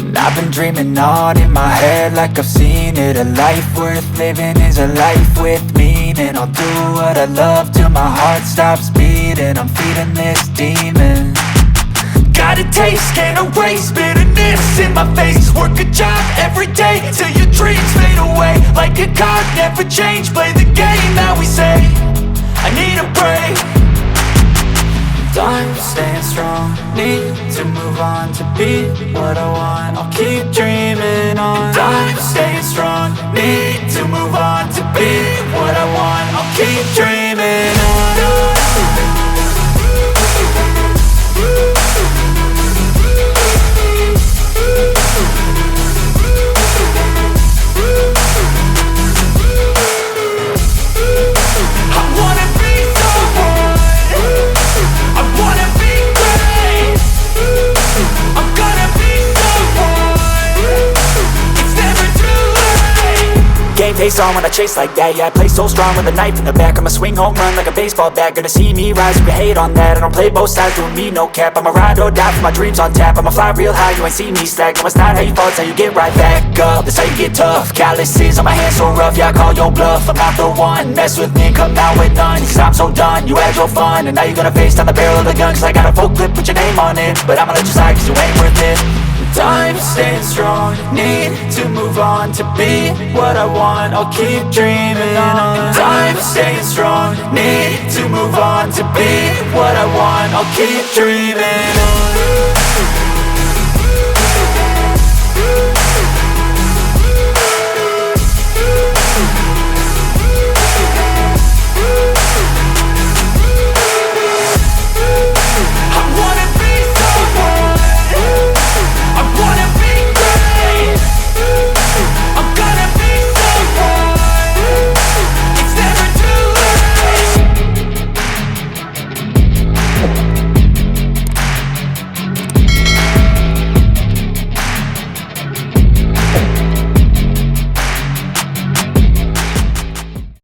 And I've been dreaming on in my head like I've seen it. A life worth living is a life with meaning. I'll do what I love till my heart stops beating. I'm feeding this demon. Got a taste, can't erase bitterness in my face. Work a job every day till your dreams fade away. Like a card, never change, play the game that we say. I need a break. I'm staying strong, need to move on to be what I want. I'll keep dreaming on. I'm staying strong, need to move on to be what I want. I'll keep dreaming on. Game face on when I chase like that. Yeah, I play so strong with a knife in the back. I'ma swing home run like a baseball bat. Gonna see me rise, you can hate on that. I don't play both sides, doing me no cap. I'ma ride or die for my dreams on tap. I'ma fly real high, you ain't see me slack. No, it's not how you fall, it's how you get right back up. That's how you get tough. Calluses on my hands so rough, yeah, I call your bluff. I'm not the one, mess with me, come down with none. Cause I'm so done, you had your fun. And now you're gonna face down the barrel of the gun. Cause I got a full clip, put your name on it. But I'ma let you slide cause you ain't worth it. I'm staying strong, need to move on to be what I want. I'll keep dreaming on. I'm staying strong, need to move on to be what I want. I'll keep dreaming on.